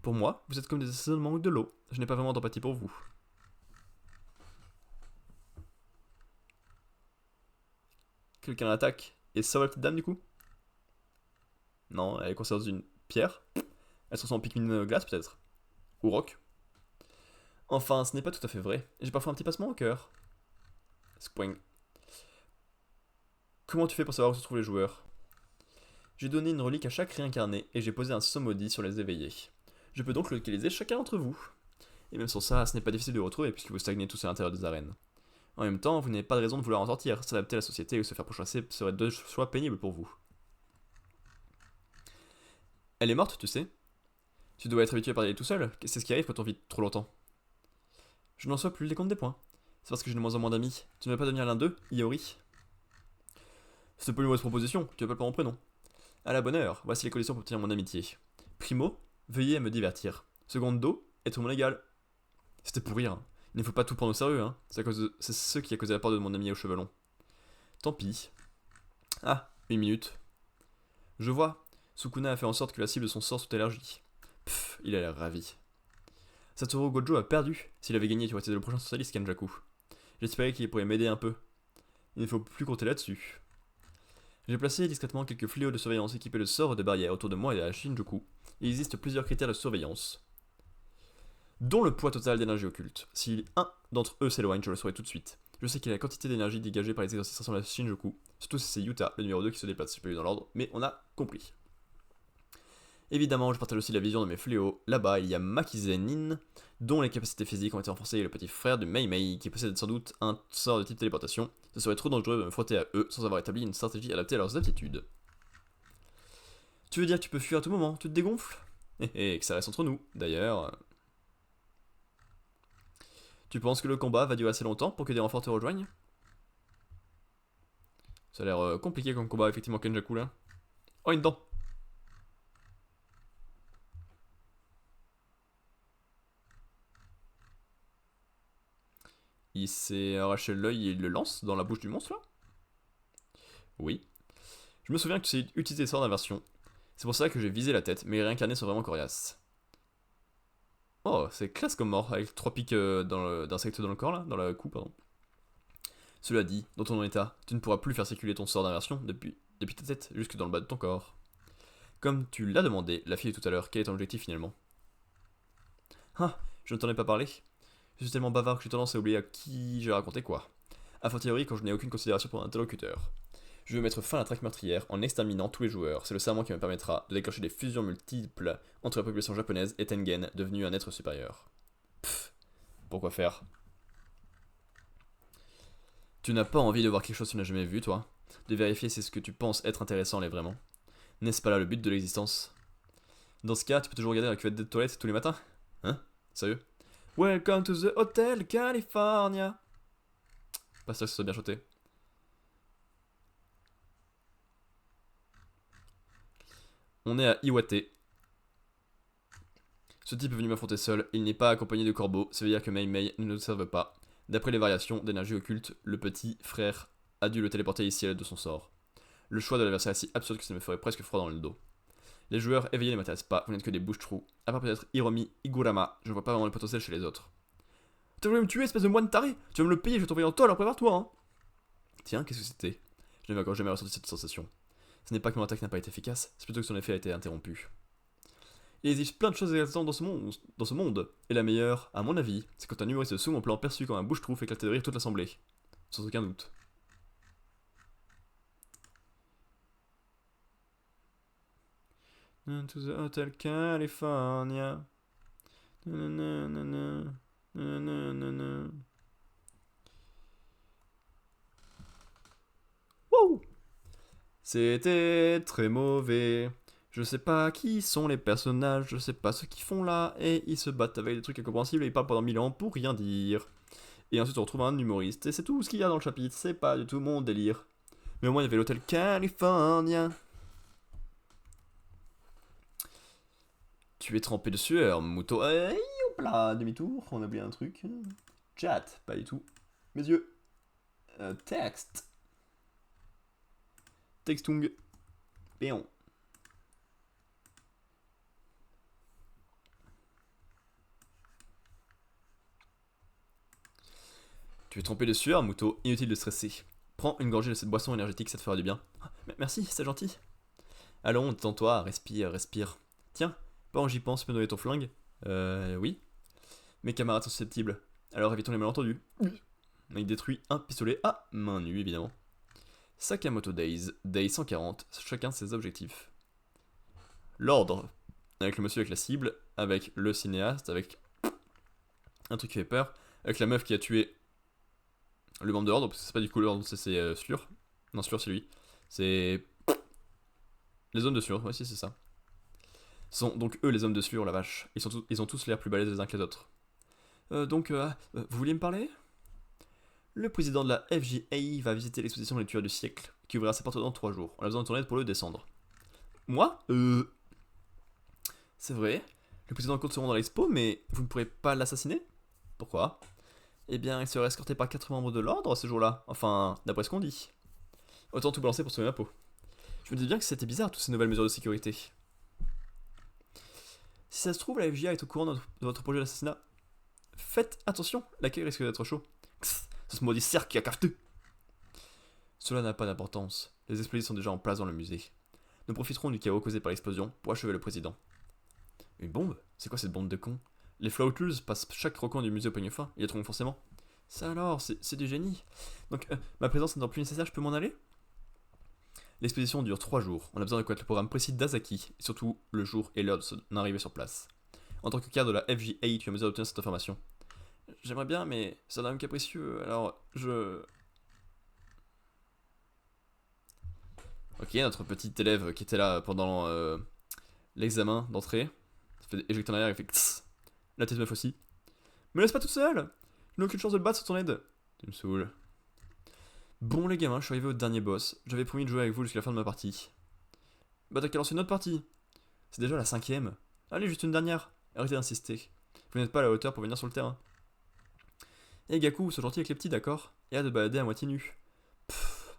Pour moi, vous êtes comme des assaisonnements de l'eau, je n'ai pas vraiment d'empathie pour vous. Quelqu'un l'attaque, et ça va la petite dame du coup? Non, elle est coincée dans une pierre. Elle se ressemble en Pikmin glace peut-être? Ou rock? Enfin, ce n'est pas tout à fait vrai. J'ai parfois un petit passement au cœur. Spring. Comment tu fais pour savoir où se trouvent les joueurs? J'ai donné une relique à chaque réincarné et j'ai posé un sceau maudit sur les éveillés. Je peux donc localiser chacun d'entre vous. Et même sans ça, ce n'est pas difficile de retrouver puisque vous stagnez tous à l'intérieur des arènes. En même temps, vous n'avez pas de raison de vouloir en sortir. S'adapter à la société ou se faire pourchasser serait deux choix pénibles pour vous. Elle est morte, tu sais. Tu dois être habitué à parler tout seul. C'est ce qui arrive quand on vit trop longtemps. Je n'en sois plus le décompte des points. C'est parce que j'ai de moins en moins d'amis. Tu ne veux pas devenir l'un d'eux, Iori? C'est pas une mauvaise proposition, tu appelles pas mon prénom. À la bonne heure, voici les conditions pour obtenir mon amitié. Primo, veuillez à me divertir. Secondo, être mon égal. C'était pour rire. Il ne faut pas tout prendre au sérieux, hein. C'est ce qui a causé la part de mon ami aux cheveux longs. Tant pis. Ah, 8 minutes. Je vois. Sukuna a fait en sorte que la cible de son sort soit élargie. Pfff, il a l'air ravi. Satoru Gojo a perdu. S'il avait gagné, tu aurais été le prochain socialiste, Kanjaku. J'espérais qu'il pourrait m'aider un peu. Il ne faut plus compter là-dessus. J'ai placé discrètement quelques fléaux de surveillance équipés de sorts et de barrières autour de moi et à Shinjuku. Il existe plusieurs critères de surveillance, dont le poids total d'énergie occulte. Si un d'entre eux s'éloigne, je le saurai tout de suite. Je sais qu'il y a la quantité d'énergie dégagée par les exercices de Shinjuku, surtout si c'est Yuta, le numéro 2 qui se déplace, je peux dans l'ordre, mais on a compris. Évidemment, je partage aussi la vision de mes fléaux. Là-bas, il y a Makizenin, dont les capacités physiques ont été renforcées, et le petit frère de Mei Mei, qui possède sans doute un sort de type téléportation. Ce serait trop dangereux de me frotter à eux sans avoir établi une stratégie adaptée à leurs aptitudes. Tu veux dire que tu peux fuir à tout moment, tu te dégonfles? Que ça reste entre nous, d'ailleurs. Tu penses que le combat va durer assez longtemps pour que des renforts te rejoignent? Ça a l'air compliqué comme combat, effectivement, Kenjaku là. Oh, une dent! Il s'est arraché l'œil et il le lance dans la bouche du monstre là? Oui. Je me souviens que tu sais utiliser les sorts d'inversion. C'est pour ça que j'ai visé la tête, mais les réincarnés sont vraiment coriaces. Oh, c'est classe comme mort, avec 3 pics d'insectes dans le corps là, dans la cou, pardon. Cela dit, dans ton état, tu ne pourras plus faire circuler ton sort d'inversion depuis ta tête jusque dans le bas de ton corps. Comme tu l'as demandé, la fille de tout à l'heure, quel est ton objectif finalement? Ah, je ne t'en ai pas parlé. Je suis tellement bavard que j'ai tendance à oublier à qui j'ai raconté quoi. A fortiori quand je n'ai aucune considération pour un interlocuteur. Je veux mettre fin à la traque meurtrière en exterminant tous les joueurs. C'est le serment qui me permettra de déclencher des fusions multiples entre la population japonaise et Tengen, devenu un être supérieur. Pfff, pourquoi faire? Tu n'as pas envie de voir quelque chose que tu n'as jamais vu, toi? De vérifier si ce que tu penses être intéressant l'est vraiment? N'est-ce pas là le but de l'existence? Dans ce cas, tu peux toujours regarder la cuvette des toilettes tous les matins? Hein? Sérieux? Welcome to the Hotel California! Pas sûr que ce soit bien chanté. On est à Iwate. Ce type est venu m'affronter seul, il n'est pas accompagné de corbeaux, ça veut dire que Mei Mei ne l'observe pas. D'après les variations d'énergie occulte, le petit frère a dû le téléporter ici à l'aide de son sort. Le choix de l'adversaire est si absurde que ça me ferait presque froid dans le dos. Les joueurs éveillés ne m'intéressent pas, vous n'êtes que des bouches-trous. À part peut-être Hiromi Igurama, je ne vois pas vraiment le potentiel chez les autres. T'as voulu me tuer, espèce de moine taré. Tu vas me le payer, je vais t'envoyer en tôle, alors prépare-toi, hein. Tiens, qu'est-ce que c'était? Je n'avais encore jamais ressenti cette sensation. Ce n'est pas que mon attaque n'a pas été efficace, c'est plutôt que son effet a été interrompu. Il existe plein de choses existantes dans ce monde, et la meilleure, à mon avis, c'est quand un humoriste sous mon plan perçu comme un bouche-trou fait éclater de rire toute l'assemblée. Sans aucun doute. To the Hotel California. Wow! C'était très mauvais. Je sais pas qui sont les personnages, je sais pas ce qu'ils font là, et ils se battent avec des trucs incompréhensibles et ils parlent pendant 1000 ans pour rien dire. Et ensuite on retrouve un humoriste, et c'est tout ce qu'il y a dans le chapitre, c'est pas du tout mon délire. Mais au moins il y avait l'hôtel California. Tu es trempé de sueur, Muto. Hey, hop là, demi-tour, on a oublié un truc. Chat, pas du tout. Mes yeux. Texte. Textung. Péon. Tu es trempé de sueur, Muto, inutile de stresser. Prends une gorgée de cette boisson énergétique, ça te fera du bien. Merci, c'est gentil. Allons, détends-toi, respire, respire. Tiens, pendant que j'y pense, peux me donner ton flingue? Oui. Mes camarades sont susceptibles, alors évitons les malentendus. Il détruit un pistolet à main nue, évidemment. Sakamoto Days, Day 140, chacun ses objectifs. L'ordre, avec le monsieur avec la cible, avec le cinéaste, avec un truc qui fait peur, avec la meuf qui a tué le membre de l'ordre, parce que c'est pas du coup l'ordre, c'est Slur. Non, Slur c'est lui. C'est les hommes de Slur, ouais si c'est ça. Ce sont donc eux les hommes de Slur, la vache. Ils ont tous l'air plus balèzes les uns que les autres. Vous vouliez me parler? Le président de la FJA va visiter l'exposition des tueurs du siècle, qui ouvrira ses portes dans 3 jours. On a besoin de ton aide pour le descendre. Moi? C'est vrai. Le président compte se rendre dans l'expo, mais vous ne pourrez pas l'assassiner? Pourquoi? Eh bien, il serait escorté par 4 membres de l'ordre ce jour-là. Enfin, d'après ce qu'on dit. Autant tout balancer pour sauver ma peau. Je me disais bien que c'était bizarre, toutes ces nouvelles mesures de sécurité. Si ça se trouve, la FJA est au courant de votre projet d'assassinat. Faites attention, l'accueil risque d'être chaud. C'est ce maudit cercle qui a cafeté. Cela n'a pas d'importance. Les explosifs sont déjà en place dans le musée. Nous profiterons du chaos causé par l'explosion pour achever le président. Une bombe? C'est quoi cette bande de cons? Les floaters passent chaque recoin du musée au peigne fin, ils les trouveront forcément. Ça alors, c'est du génie. Donc, ma présence n'étant plus nécessaire, je peux m'en aller? L'expédition dure 3 jours. On a besoin de connaître le programme précis d'Azaki, et surtout le jour et l'heure de son arrivée sur place. En tant que cadre de la FJA, tu as mesure d'obtenir cette information. J'aimerais bien, mais c'est un homme capricieux, alors je... Ok, notre petit élève qui était là pendant l'examen d'entrée, se fait éjecter en arrière et fait tss. La tête meuf aussi. Me laisse pas toute seule! Je n'ai aucune chance de le battre sur ton aide. Tu me saoules. Bon les gamins, je suis arrivé au dernier boss. J'avais promis de jouer avec vous jusqu'à la fin de ma partie. Bah t'as qu'à lancer une autre partie. C'est déjà la 5ème. Allez, juste une dernière. Arrêtez d'insister. Vous n'êtes pas à la hauteur pour venir sur le terrain. Eh Gaku, sois gentil avec les petits, d'accord? Et hâte de balader à moitié nu. Pfff.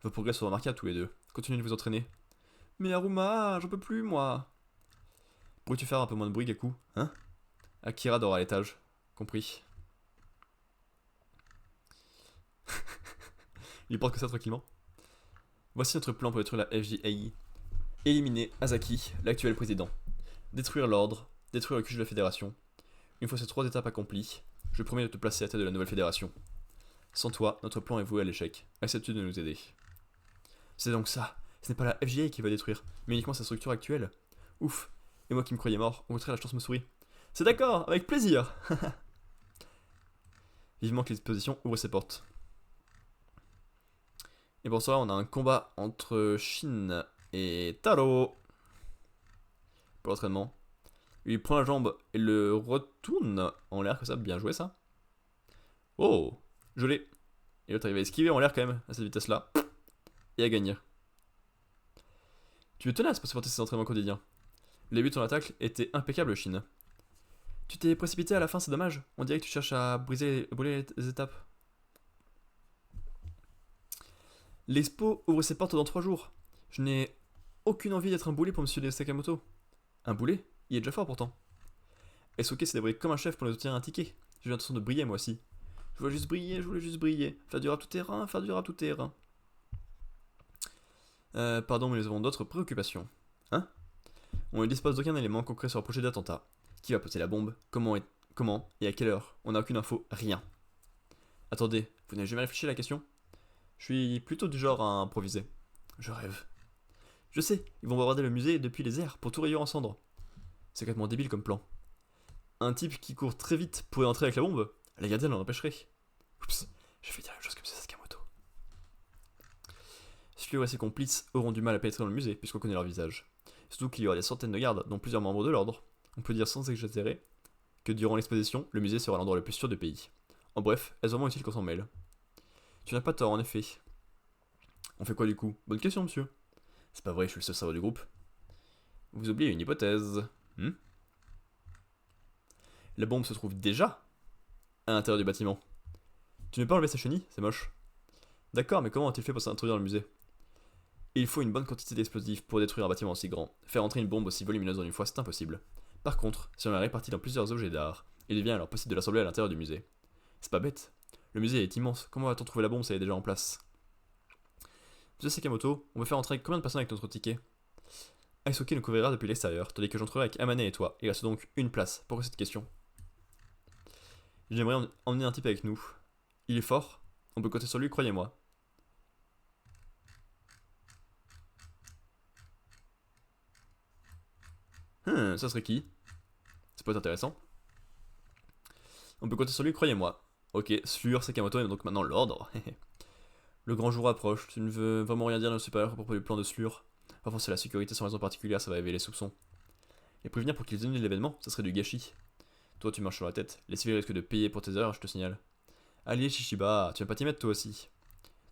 Vos progrès sont remarquables tous les deux. Continuez de vous entraîner. Mais Aruma, j'en peux plus moi. Pourrais-tu faire un peu moins de bruit, Gaku? Hein? Akira dort à l'étage. Compris. Il porte que ça tranquillement. Voici notre plan pour détruire la FJA. Éliminer Azaki, l'actuel président. Détruire l'ordre. Détruire le QG de la fédération. Une fois ces 3 étapes accomplies, je promets de te placer à la tête de la nouvelle fédération. Sans toi, notre plan est voué à l'échec. Acceptes-tu de nous aider? C'est donc ça. Ce n'est pas la FJA qui va détruire, mais uniquement sa structure actuelle. Ouf. Et moi qui me croyais mort, au contraire la chance me sourit. C'est d'accord, avec plaisir. Vivement que l'exposition ouvre ses portes. Et pour cela, on a un combat entre Shin et Taro. Pour l'entraînement. Il prend la jambe et le retourne en l'air comme ça. Bien joué ça. Oh, je l'ai. Et l'autre arrive à esquiver en l'air quand même à cette vitesse là. Et à gagner. Tu es tenace pour supporter ces entraînements quotidiens. Les buts de ton attaque étaient impeccables, Shin. Tu t'es précipité à la fin, c'est dommage. On dirait que tu cherches à brûler les étapes. L'expo ouvre ses portes dans 3 jours. Je n'ai aucune envie d'être un boulet pour Monsieur Sakamoto. Un boulet? Il est déjà fort pourtant. Esuke s'est débrouillé comme un chef pour nous obtenir un ticket. J'ai l'intention de briller moi aussi. Je voulais juste briller, je voulais juste briller. Faire du rap tout terrain, faire du rap tout terrain. Pardon, mais nous avons d'autres préoccupations. Hein? On ne dispose d'aucun élément concret sur le projet d'attentat. Qui va poser la bombe? Comment et à quelle heure? On n'a aucune info, rien. Attendez, vous n'avez jamais réfléchi à la question? Je suis plutôt du genre à improviser. Je rêve. Je sais, ils vont bombarder le musée depuis les airs pour tout rayer en cendres. C'est complètement débile comme plan. Un type qui court très vite pourrait entrer avec la bombe. La gardienne l'en empêcherait. Oups, je vais dire la même chose comme ça, Sakamoto. Celui et ses complices auront du mal à pénétrer dans le musée puisqu'on connaît leur visage. Surtout qu'il y aura des centaines de gardes, dont plusieurs membres de l'ordre. On peut dire sans exagérer que durant l'exposition, le musée sera l'endroit le plus sûr du pays. En bref, est-ce vraiment utile qu'on s'en mêle? Tu n'as pas tort en effet. On fait quoi du coup? Bonne question, monsieur. C'est pas vrai, je suis le seul cerveau du groupe. Vous oubliez une hypothèse. La bombe se trouve déjà à l'intérieur du bâtiment. Tu ne veux pas enlever sa chenille? C'est moche. D'accord, mais comment a-t-il fait pour s'introduire dans le musée? Il faut une bonne quantité d'explosifs pour détruire un bâtiment aussi grand. Faire entrer une bombe aussi volumineuse en une fois, c'est impossible. Par contre, si on la répartit dans plusieurs objets d'art, il devient alors possible de l'assembler à l'intérieur du musée. C'est pas bête. Le musée est immense, comment va-t-on trouver la bombe si elle est déjà en place? Monsieur Sakamoto, on peut faire entrer combien de personnes avec notre ticket? Aisuke nous couvrira depuis l'extérieur, tandis que j'entrerai avec Amane et toi. Il reste donc une place. Pourquoi cette question? J'aimerais emmener un type avec nous. Il est fort. On peut compter sur lui, croyez-moi. Ça serait qui? Ça peut être intéressant. On peut compter sur lui, croyez-moi. Ok, Slur Sakamoto est donc maintenant l'ordre. Le grand jour approche. Tu ne veux vraiment rien dire de supérieur à propos du plan de Slur? Enfin, c'est la sécurité sans raison particulière, ça va éveiller les soupçons. Et prévenir pour qu'ils annulent l'événement, ça serait du gâchis. Toi, tu marches sur la tête. Les civils risquent de payer pour tes erreurs, je te signale. Allez, Shishiba, tu vas pas t'y mettre toi aussi.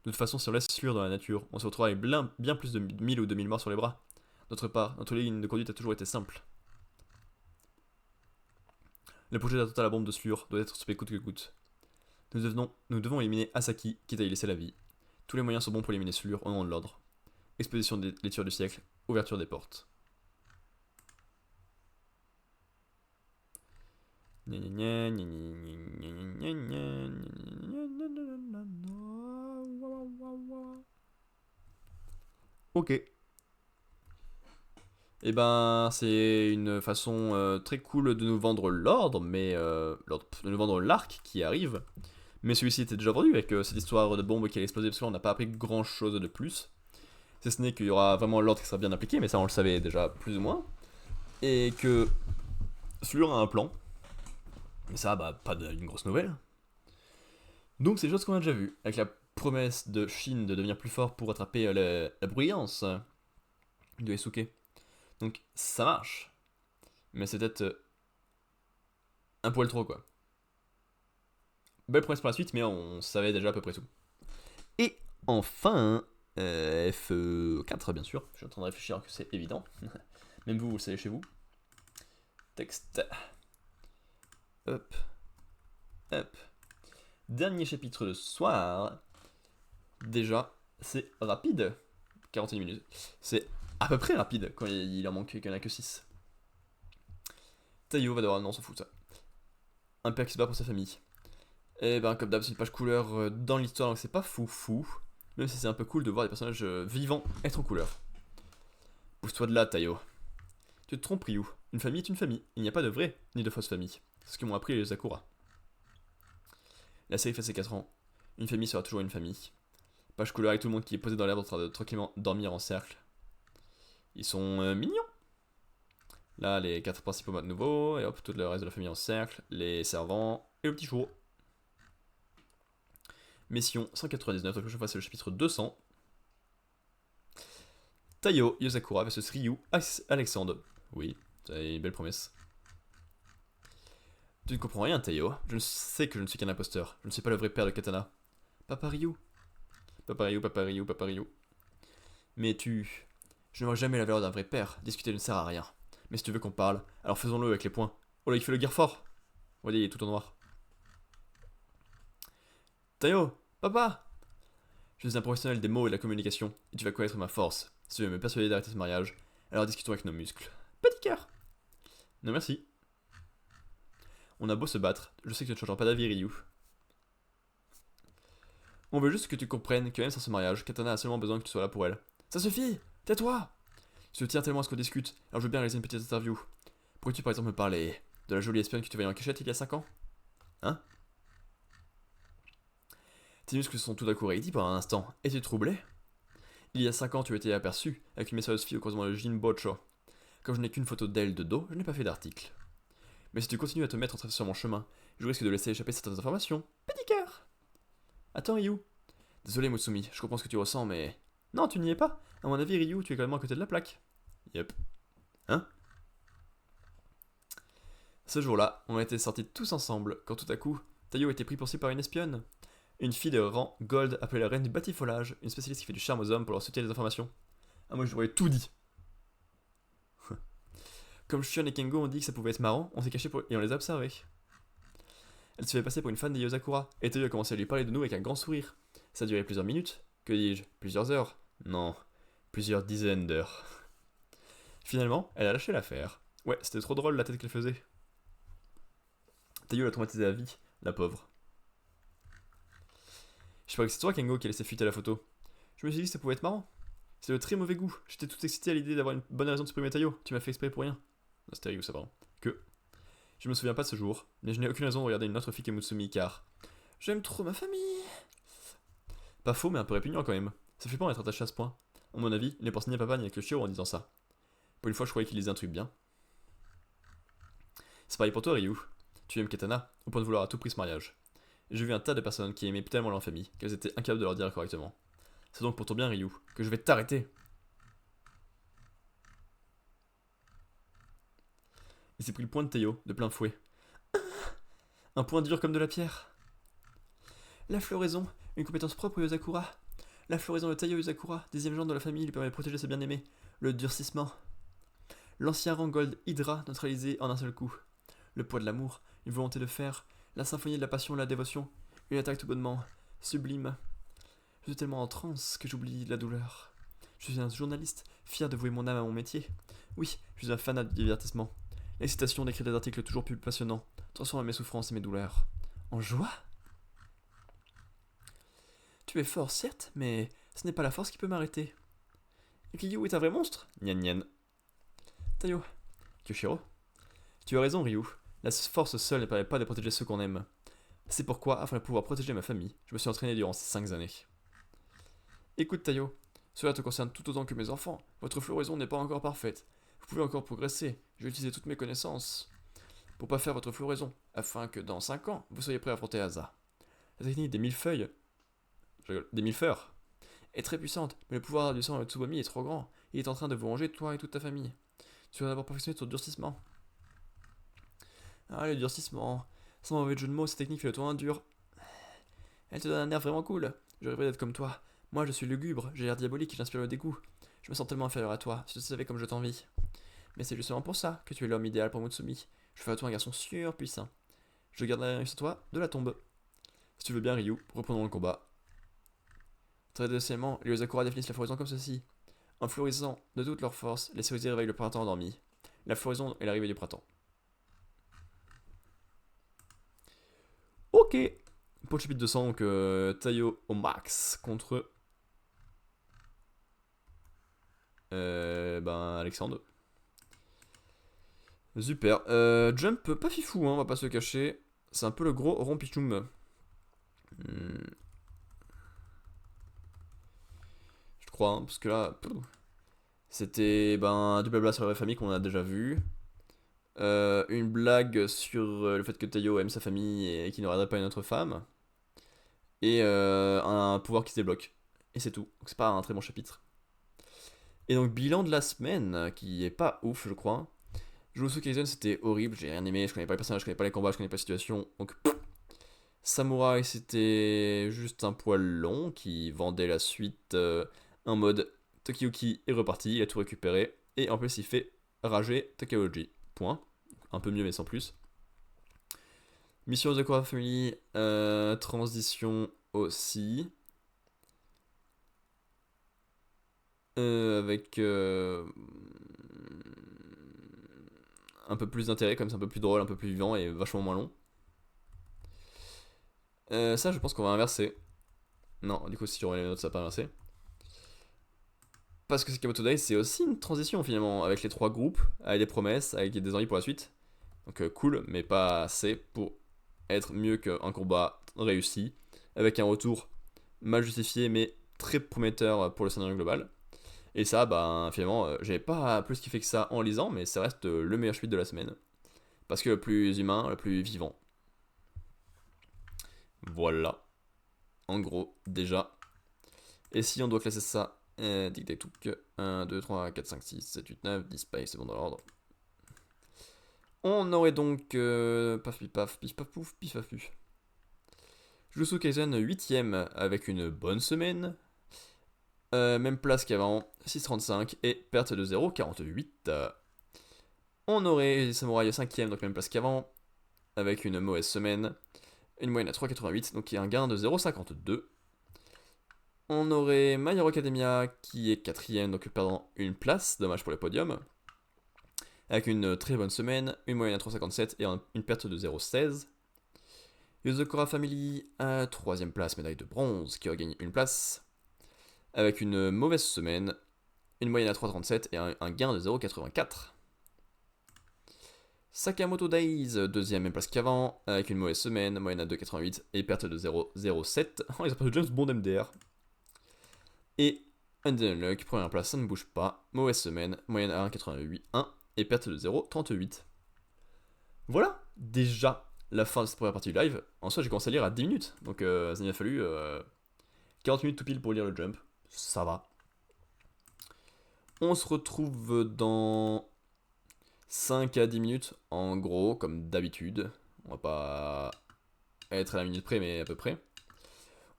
De toute façon, si on laisse Slur dans la nature, on se retrouve avec bien plus de 1000 ou 2000 morts sur les bras. D'autre part, notre ligne de conduite a toujours été simple. Le projet d'attentat à la bombe de Slur doit être stoppé coûte que coûte. Nous devons éliminer Asaki, quitte à y laisser la vie. Tous les moyens sont bons pour éliminer Slur au nom de l'ordre. Exposition des lectures du siècle, ouverture des portes. Ok. Et ben, c'est une façon très cool de nous vendre l'ordre, mais de nous vendre l'arc qui arrive. Mais celui-ci était déjà vendu avec cette histoire de bombe qui allait exploser, parce qu'on n'a pas appris grand chose de plus. Si ce n'est qu'il y aura vraiment l'ordre qui sera bien appliqué, mais ça on le savait déjà plus ou moins. Et que celui-là a un plan. Mais ça, bah, pas une grosse nouvelle. Donc c'est des choses qu'on a déjà vues, avec la promesse de Shin de devenir plus fort pour attraper la bruyance de Esuke. Donc ça marche. Mais c'est peut-être un poil trop quoi. Belle promesse pour la suite, mais on savait déjà à peu près tout. Et enfin, F4 bien sûr. Je suis en train de réfléchir que c'est évident. Même vous le savez chez vous. Texte. Hop. Hop. Dernier chapitre de soir. Déjà, c'est rapide. 41 minutes. C'est à peu près rapide quand il en manque qu'il n'y en a que 6. Taiyo va devoir... Non, on s'en fout ça. Un père qui se bat pour sa famille. Et ben comme d'hab c'est une page couleur dans l'histoire donc c'est pas fou. Même si c'est un peu cool de voir des personnages vivants être en couleur. Pousse-toi de là Taiyo. Tu te trompes Ryu. Une famille est une famille. Il n'y a pas de vraie ni de fausse famille. C'est ce que m'ont appris les Sakura. La série fait ses 4 ans. Une famille sera toujours une famille. Page couleur avec tout le monde qui est posé dans l'herbe en train de tranquillement dormir en cercle. Ils sont mignons. Là les 4 principaux modes nouveaux. Et hop tout le reste de la famille en cercle. Les servants et le petit chou. Mission 199, la prochaine fois c'est le chapitre 200. Taiyo Yosakura vs Ryu Alexandre. Oui, c'est une belle promesse. Tu ne comprends rien, Taiyo. Je sais que je ne suis qu'un imposteur. Je ne suis pas le vrai père de Katana. Papa Ryu. Papa Ryu. Mais tu Je n'aurai jamais la valeur d'un vrai père, discuter ne sert à rien. Mais si tu veux qu'on parle, alors faisons-le avec les poings. Oh là, il fait le guerre fort. Regardez, il est tout en noir. Tayo, papa! Je suis un professionnel des mots et de la communication, et tu vas connaître ma force. Si tu veux me persuader d'arrêter ce mariage, alors discutons avec nos muscles. Petit cœur! Non merci. On a beau se battre, je sais que tu ne changeras pas d'avis, Ryu. On veut juste que tu comprennes que même sans ce mariage, Katana a seulement besoin que tu sois là pour elle. Ça suffit! Tais-toi! Je tiens tellement à ce qu'on discute, alors je veux bien réaliser une petite interview. Pourrais-tu par exemple me parler de la jolie espionne que tu voyais en cachette il y a 5 ans? Hein? Tes muscles se sont tout d'un coup raidis pendant un instant. Es-tu troublé? Il y a 5 ans, tu étais aperçu avec une mystérieuse fille au croisement de Jinbocho. Comme je n'ai qu'une photo d'elle de dos, je n'ai pas fait d'article. Mais si tu continues à te mettre sur mon chemin, je risque de laisser échapper certaines informations. Petit cœur! Attends, Ryu. Désolé, Mutsumi, je comprends ce que tu ressens, mais. Non, tu n'y es pas. À mon avis, Ryu, tu es quand même à côté de la plaque. Yep. Hein? Ce jour-là, on était sortis tous ensemble quand tout à coup, Tayo était pris pour cible par une espionne. Une fille de rang Gold appelée la reine du batifolage, une spécialiste qui fait du charme aux hommes pour leur soutenir des informations. Ah, moi je l'aurais tout dit. Comme Shion et Kengo ont dit que ça pouvait être marrant, on s'est caché et on les a observés. Elle se fait passer pour une fan des Yozakura, et Tayo a commencé à lui parler de nous avec un grand sourire. Ça a duré plusieurs minutes, que dis-je, plusieurs heures. Non, plusieurs dizaines d'heures. Finalement, elle a lâché l'affaire. Ouais, c'était trop drôle la tête qu'elle faisait. Tayo l'a traumatisée à vie, la pauvre. Je parie que c'est toi, Kengo, qui a laissé fuiter la photo. Je me suis dit que ça pouvait être marrant. C'est de très mauvais goût. J'étais tout excité à l'idée d'avoir une bonne raison de supprimer Tayo. Tu m'as fait exprès pour rien. Non, c'était Ryu, ça, pardon. Que. Je me souviens pas de ce jour, mais je n'ai aucune raison de regarder une autre fille que Mutsumi car. J'aime trop ma famille. Pas faux, mais un peu répugnant quand même. C'est flippant d'être attaché à ce point. À mon avis, il ne pense ni à papa ni à Yoshio en disant ça. Pour une fois, je croyais qu'il disait un truc bien. C'est pareil pour toi, Ryu. Tu aimes Katana, au point de vouloir à tout prix ce mariage. J'ai vu un tas de personnes qui aimaient tellement leur famille qu'elles étaient incapables de leur dire correctement. C'est donc pour ton bien, Ryu, que je vais t'arrêter. Il s'est pris le poing de Tayo, de plein fouet. Un poing dur comme de la pierre. La floraison, une compétence propre aux Yozakura. La floraison de Tayo Yozakura, 10ème genre de la famille, lui permet de protéger ses bien-aimés. Le durcissement. L'ancien rang Gold Hydra neutralisé en un seul coup. Le poids de l'amour, une volonté de faire, la symphonie de la passion et de la dévotion, une attaque tout bonnement, sublime. Je suis tellement en transe que j'oublie la douleur. Je suis un journaliste, fier de vouer mon âme à mon métier. Oui, je suis un fanat de divertissement. L'excitation d'écrire des articles toujours plus passionnants transforme mes souffrances et mes douleurs en joie. Tu es fort, certes, mais ce n'est pas la force qui peut m'arrêter. Ryu est un vrai monstre. Nyan nyan. Tayo. Kyoshiro. Tu as raison, Ryu. La force seule ne permet pas de protéger ceux qu'on aime. C'est pourquoi, afin de pouvoir protéger ma famille, je me suis entraîné durant ces 5 années. Écoute, Tayo, cela te concerne tout autant que mes enfants. Votre floraison n'est pas encore parfaite. Vous pouvez encore progresser. Je vais utiliser toutes mes connaissances pour pas faire votre floraison, afin que dans 5 ans, vous soyez prêt à affronter Asa. La technique des millefeuilles, des millefeurs, est très puissante, mais le pouvoir du sang de Tsubomi est trop grand. Il est en train de vous ranger, toi et toute ta famille. Tu vas d'abord perfectionner ton durcissement. Ah, le durcissement. Sans mauvais jeu de mots, cette technique fait le tour dur. Elle te donne un air vraiment cool. Je rêverais d'être comme toi. Moi, je suis lugubre, j'ai l'air diabolique et j'inspire le dégoût. Je me sens tellement inférieur à toi, si tu savais comme je t'envie. Mais c'est justement pour ça que tu es l'homme idéal pour Mutsumi. Je fais à toi un garçon surpuissant. Je garderai sur toi de la tombe. Si tu veux bien, Ryu, reprenons le combat. Très décemment, les Yozakura définissent la floraison comme ceci. En florissant de toute leur force, les cerisiers réveillent le printemps endormi. La floraison est l'arrivée du printemps. Ok. Pour le chapitre 200, donc Tayo au max contre Alexandre. Super. Jump pas fifou, hein, on va pas se cacher. C'est un peu le gros rompichoum. Je crois, hein, parce que là, c'était du blabla sur la vraie famille qu'on a déjà vu. Une blague sur le fait que Tayo aime sa famille et qu'il ne regarderait pas une autre femme. Et un pouvoir qui se débloque. Et c'est tout. Donc c'est pas un très bon chapitre. Et donc bilan de la semaine, qui est pas ouf je crois. Jujutsu Kaisen c'était horrible, j'ai rien aimé, je connais pas les personnages, je connais pas les combats, je connais pas la situation. Donc Samurai c'était juste un poil long qui vendait la suite en mode Tokiyuki est reparti, il a tout récupéré. Et en plus, il fait rager Takeuji. Point. Un peu mieux, mais sans plus. Mission de Kura Family, transition aussi. Avec un peu plus d'intérêt, comme c'est un peu plus drôle, un peu plus vivant et vachement moins long. Ça, je pense qu'on va inverser. Non, du coup, si je remets les notes, ça va pas inverser. Parce que Sakamoto Days, c'est aussi une transition finalement, avec les 3 groupes, avec des promesses, avec des envies pour la suite. Donc cool, mais pas assez pour être mieux qu'un combat réussi, avec un retour mal justifié, mais très prometteur pour le scénario global. Et ça, ben, finalement, j'avais pas plus kiffé que ça en lisant, mais ça reste le meilleur suite de la semaine. Parce que le plus humain, le plus vivant. Voilà. En gros, déjà. Et si on doit classer ça, tic tac touc, 1, 2, 3, 4, 5, 6, 7, 8, 9, 10 pailles, c'est bon dans l'ordre. On aurait donc paf pif paf, pif paf pouf, pif paf puf. Jujutsu Kaisen 8ème avec une bonne semaine. Même place qu'avant, 6,35 et perte de 0,48. On aurait Samurai 5ème, donc même place qu'avant, avec une mauvaise semaine. Une moyenne à 3,88, donc il y a un gain de 0,52. On aurait My Hero Academia qui est 4ème, donc perdant une place, dommage pour les podiums. Avec une très bonne semaine, une moyenne à 3,57 et une perte de 0,16. Yozokura Family à 3ème place, médaille de bronze, qui a gagné une place. Avec une mauvaise semaine, une moyenne à 3,37 et un gain de 0,84. Sakamoto Days, 2ème même place qu'avant, avec une mauvaise semaine, moyenne à 2,88 et perte de 0,07. Oh, ils appellent James Bond MDR. Et Undead Luck, première place, ça ne bouge pas, mauvaise semaine, moyenne à 1,88 et perte de 0,38. Voilà, déjà la fin de cette première partie du live. En soi, j'ai commencé à lire à 10 minutes, donc ça m'a fallu 40 minutes tout pile pour lire le jump. Ça va. On se retrouve dans 5 à 10 minutes, en gros, comme d'habitude. On va pas être à la minute près, mais à peu près.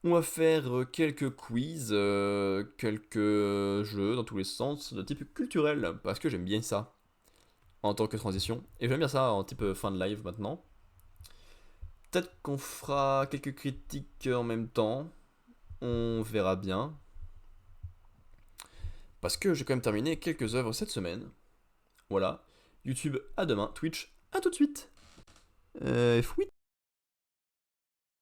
On va faire quelques quiz, quelques jeux dans tous les sens, de type culturel, parce que j'aime bien ça en tant que transition. Et j'aime bien ça en type fin de live maintenant. Peut-être qu'on fera quelques critiques en même temps. On verra bien. Parce que j'ai quand même terminé quelques œuvres cette semaine. Voilà. YouTube à demain, Twitch à tout de suite. Fouit.